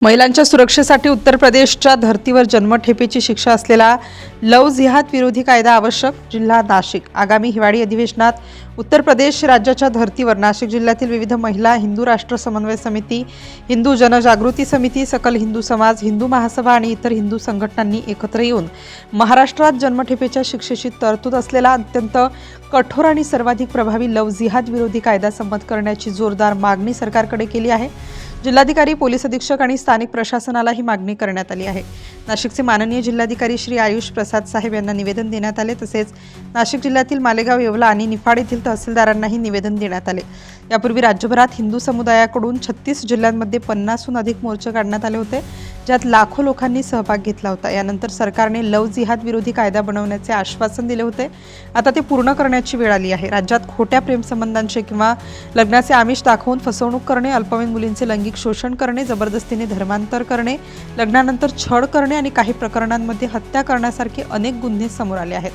महिलांच्या सुरक्षेसाठी उत्तर प्रदेशच्या धर्तीवर जन्मठेपेची शिक्षा असलेला लव जिहाद विरोधी कायदा आवश्यक. जिल्हा नाशिक. आगामी हिवाळी अधिवेशनात उत्तर प्रदेश राज्याच्या धर्तीवर नाशिक जिल्ह्यातील विविध महिला, हिंदू राष्ट्र समन्वय समिती, हिंदू जनजागृती समिती, सकल हिंदू समाज, हिंदू महासभा आणि इतर हिंदू संघटनांनी एकत्र येऊन महाराष्ट्रात जन्मठेपेच्या शिक्षेची तरतूद असलेला अत्यंत कठोर आणि सर्वाधिक प्रभावी लव जिहाद विरोधी कायदा संमत करण्याची जोरदार मागणी सरकारकडे केली आहे. जिल्हाधिकारी, पोलीस अधीक्षक आणि स्थानिक प्रशासनाला ही मागणी करण्यात आली आहे. नाशिकचे माननीय जिल्हाधिकारी श्री आयुष प्रसाद साहेब यांना निवेदन देण्यात आले. तसेच नाशिक जिल्ह्यातील मालेगाव, येवला आणि निफाड येथील तहसीलदारांनाही निवेदन देण्यात आले. यापूर्वी राज्यभरात हिंदू समुदायाकडून 36 जिल्ह्यांमध्ये 50हून अधिक मोर्चे काढण्यात आले होते, ज्यात लाखो लोकांनी सहभाग घेतला होता. यानंतर सरकारने लव जिहाद विरोधी कायदा बनवण्याचे आश्वासन दिले होते. आता ते पूर्ण करण्याची वेळ आली आहे. राज्यात खोट्या प्रेमसंबंधांचे किंवा लग्नाचे आमिष दाखवून फसवणूक करणे, अल्पवयीन मुलींचे लैंगिक शोषण करणे, जबरदस्तीने धर्मांतर करणे, लग्नानंतर छळ करणे आणि काही प्रकरणांमध्ये हत्या करण्यासारखे अनेक गुन्हे समोर आले आहेत.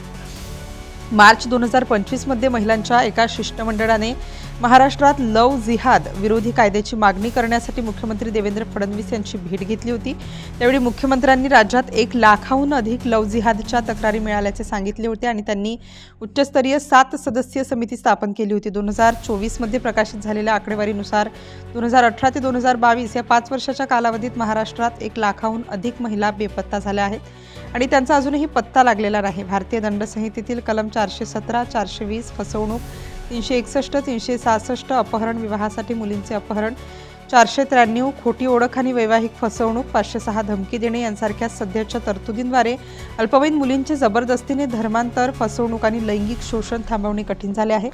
मार्च 2025 मध्ये महिलांच्या एका शिष्टमंडळाने महाराष्ट्रात लव जिहाद विरोधी कायद्याची मागणी करण्यासाठी मुख्यमंत्री देवेंद्र फडणवीस यांची भेट घेतली होती. त्यावेळी मुख्यमंत्र्यांनी राज्यात 1 लाखाहून अधिक लव जिहादच्या तक्रारी मिळाल्याचे सांगितले होते आणि त्यांनी उच्चस्तरीय 7 सदस्यीय समिती स्थापन केली होती. 2024 मध्ये प्रकाशित झालेल्या आकडेवारीनुसार 2018 ते 2022 या 5 वर्षाच्या कालावधीत महाराष्ट्रात 1 लाखाहून अधिक महिला बेपत्ता झाल्या आहेत आणि त्यांचा अजूनही पत्ता लागलेला नाही. भारतीय दंड संहितेतील कलम 417, 420 फसवणूक, 361, 366 अपहरण, विवाहासाठी मुलींचे अपहरण, 493 खोटी ओळख आणि वैवाहिक फसवणूक, 506 धमकी देणे यांसारख्या सध्याच्या तरतुदींद्वारे अल्पवयीन मुलींचे जबरदस्तीने धर्मांतर, फसवणूक आणि लैंगिक शोषण थांबवणे कठीण झाले आहे.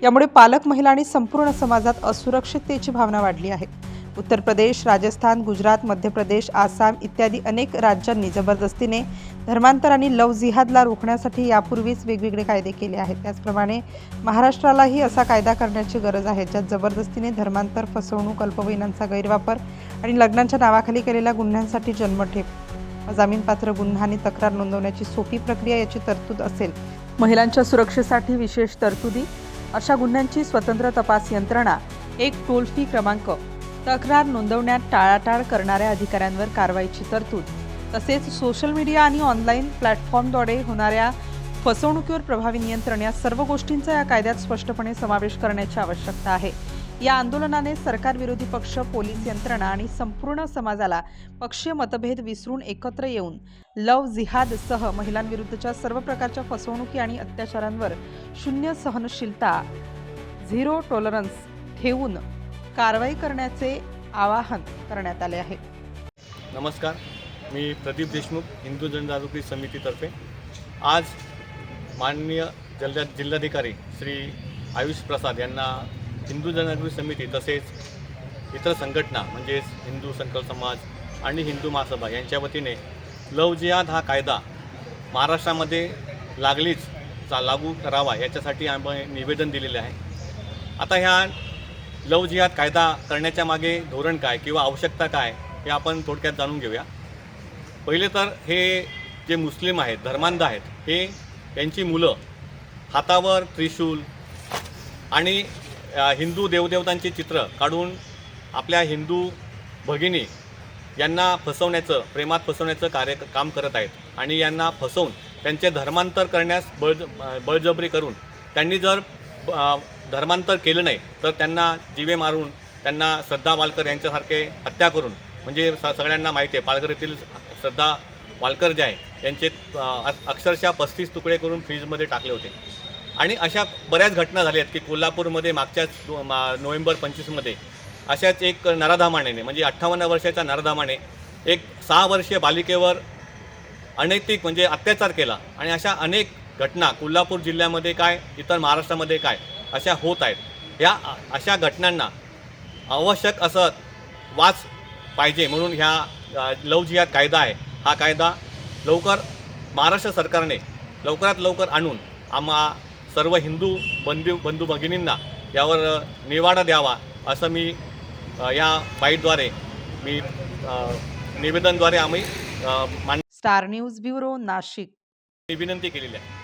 यामुळे पालक, महिला आणि संपूर्ण समाजात असुरक्षिततेची भावना वाढली आहे. उत्तर प्रदेश, राजस्थान, गुजरात, मध्य प्रदेश, आसाम इत्यादी अनेक राज्यांनी जबरदस्तीने धर्मांतर आणि लव जिहादला रोखण्यासाठी यापूर्वीच वेगवेगळे कायदे केले आहेत. त्याचप्रमाणे महाराष्ट्रालाही असा कायदा करण्याची गरज आहे, ज्यात जबरदस्तीने धर्मांतर, फसवणूक, अल्पवयीनांचा गैरवापर आणि लग्नाच्या नावाखाली केलेल्या गुन्ह्यांसाठी जन्मठेप, जामीनपात्र गुन्हा आणि तक्रार नोंदवण्याची सोपी प्रक्रिया याची तरतूद असेल. महिलांच्या सुरक्षेसाठी विशेष तरतुदी, अशा गुन्ह्यांची स्वतंत्र तपास यंत्रणा, एक टोल फ्री क्रमांक, तक्रार नोंदवण्यात टाळाटाळ करणाऱ्या अधिकाऱ्यांवर कारवाईची तरतूद, तसेच सोशल मीडिया आणि ऑनलाईन प्लॅटफॉर्मद्वारे होणाऱ्या फसवणुकीवर प्रभावी नियंत्रण या सर्व गोष्टींचा या कायद्यात स्पष्टपणे समावेश करण्याची आवश्यकता आहे. या आंदोलनाने सरकार, विरोधी पक्ष, पोलीस यंत्रणा आणि संपूर्ण समाजाला पक्षीय मतभेद विसरून एकत्र येऊन लव जिहादसह महिलांविरुद्धच्या सर्व प्रकारच्या फसवणुकी आणि अत्याचारांवर शून्य सहनशीलता, झिरो टॉलरन्स ठेवून कारवाई करण्याचे आवाहन करण्यात आले आहे. नमस्कार, मी प्रदीप देशमुख, हिंदू जनजागृती समितीतर्फे आज माननीय जिल्हाधिकारी श्री आयुष प्रसाद यांना हिंदू जनजागृती समिती तसेच इतर संघटना म्हणजेच हिंदू संकल्प समाज आणि हिंदू महासभा यांच्या वतीने लव जिहाद हा कायदा महाराष्ट्रामध्ये लागू करावा याच्यासाठी आम्ही निवेदन दिलेले आहे. आता ह्या लव जिहाद कायदा करण्याच्या मागे धोरण काय किंवा आवश्यकता काय हे आपण थोडक्यात जाणून घेऊया. पहिले तर हे जे मुस्लिम आहेत, धर्मांध आहेत, हे यांची मुलं हातावर त्रिशूल आणि हिंदू देवदेवतांची चित्र काढून आपल्या हिंदू भगिनी यांना फसवण्याचं, प्रेमात फसवण्याचं काम करत आहेत आणि यांना फसवून त्यांचे धर्मांतर करण्यास बळजबरी करून त्यांनी जर धर्मांतर केलं नाही तर त्यांना जीवे मारून, त्यांना श्रद्धा वालकर यांच्यासारखे हत्या करून, म्हणजे सगळ्यांना माहिती आहे पालघर येथील श्रद्धा वालकर जे आहे यांचे अक्षरशः 35 तुकडे करून फ्रीजमध्ये टाकले होते. आणि अशा बऱ्याच घटना झाल्या आहेत की कोल्हापूरमध्ये मागच्याच नोव्हेंबर 25मध्ये अशाच एक नराधामाने, म्हणजे 58 वर्षाच्या नराधामाने एक 6 वर्षीय बालिकेवर अनैतिक म्हणजे अत्याचार केला. आणि अशा अनेक घटना कोल्हापूर जिल्ह्यामध्ये काय, इतर महाराष्ट्रामध्ये काय अशा होत आहेत. ह्या अशा घटनांना आवश्यक असं वाच पाहिजे म्हणून ह्या लव जिहाद कायदा आहे, हा कायदा लवकर महाराष्ट्र सरकारने लवकरात लवकर आणून आम्हा सर्व हिंदू बंधू भगिनींना यावर निवाडा द्यावा असं मी या बाईटद्वारे मी निवेदनद्वारे आम्ही स्टार न्यूज ब्युरो, नाशिक विनंती केलेली आहे.